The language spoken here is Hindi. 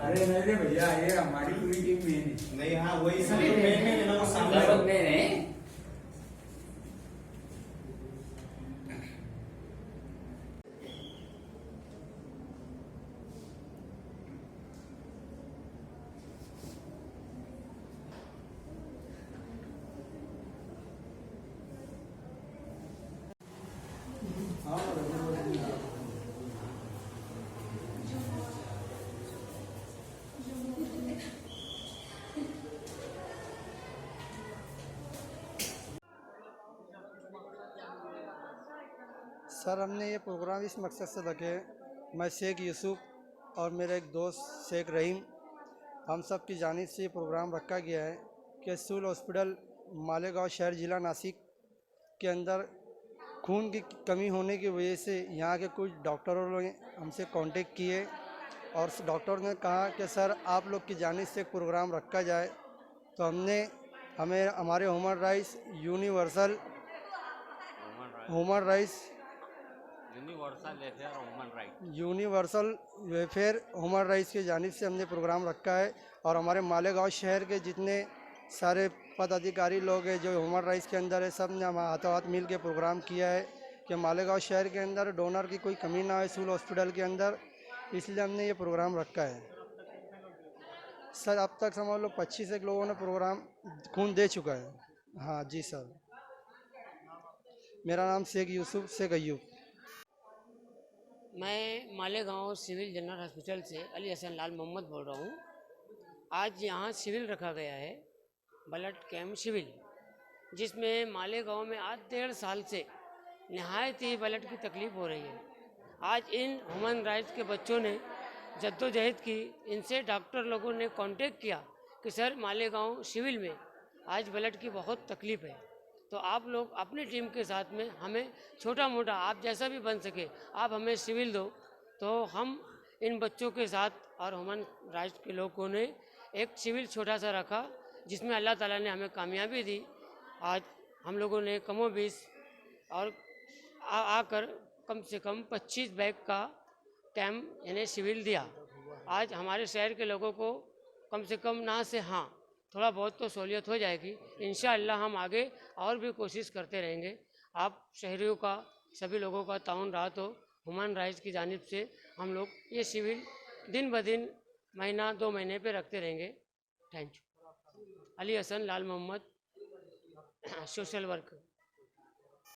अरे नहीं रे भैया, ये हमारी पूरी टीम में नहीं। हाँ वही सब मेन है ना, वो सामने है। सर, हमने ये प्रोग्राम इस मकसद से रखे, मैं शेख यूसुफ और मेरा एक दोस्त शेख रहीम, हम सब की जानिब से ये प्रोग्राम रखा गया है कि सिविल हॉस्पिटल मालेगांव शहर ज़िला नासिक के अंदर खून की कमी होने की वजह से यहाँ के कुछ डॉक्टरों ने हमसे कांटेक्ट किए और डॉक्टर ने कहा कि सर आप लोग की जानिब से एक प्रोग्राम रखा जाए। तो हमें हमारे human rights universal welfare human rights की जानिब से हमने प्रोग्राम रखा है। और हमारे मालेगांव शहर के जितने सारे पदाधिकारी लोग हैं जो ह्यूमन राइट्स के अंदर है, सब ने हम हाथों हाथ मिल के प्रोग्राम किया है कि मालेगांव शहर के अंदर डोनर की कोई कमी ना हो सिविल हॉस्पिटल के अंदर, इसलिए हमने ये प्रोग्राम रखा है। सर अब तक समझ लो 25 एक लोगों ने प्रोग्राम खून दे चुका है। हाँ जी सर। मेरा नाम शेख यूसुफ शेख अयूब। मैं मालेगांव सिविल जनरल हॉस्पिटल से अली हसन लाल मोहम्मद बोल रहा हूँ। आज यहाँ सिविल रखा गया है, ब्लड कैंप सिविल, जिसमें मालेगांव में आज 1.5 साल से नहायत ही ब्लड की तकलीफ़ हो रही है। आज इन ह्यूमन राइट्स के बच्चों ने जद्दोजहद की, इनसे डॉक्टर लोगों ने कांटेक्ट किया कि सर मालेगांव सिविल में आज ब्लड की बहुत तकलीफ़ है, तो आप लोग अपनी टीम के साथ में हमें छोटा मोटा आप जैसा भी बन सके आप हमें सिविल दो। तो हम इन बच्चों के साथ और ह्यूमन राइट्स के लोगों ने एक सिविल छोटा सा रखा, जिसमें अल्लाह ताला ने हमें कामयाबी दी। आज हम लोगों ने कमोबेश और आकर कम से कम 25 बैग का कैंप यानी सिविल दिया। आज हमारे शहर के लोगों को कम से कम ना से हाँ थोड़ा बहुत तो सहूलियत हो जाएगी। इंशाअल्लाह हम आगे और भी कोशिश करते रहेंगे। आप शहरियों का, सभी लोगों का ताउन रहा तो ह्यूमन राइट्स की जानिब से हम लोग ये सिविल दिन ब दिन महीना 2 महीने पे रखते रहेंगे। Thank you. Ali Hasan Lal Mohammad, social work.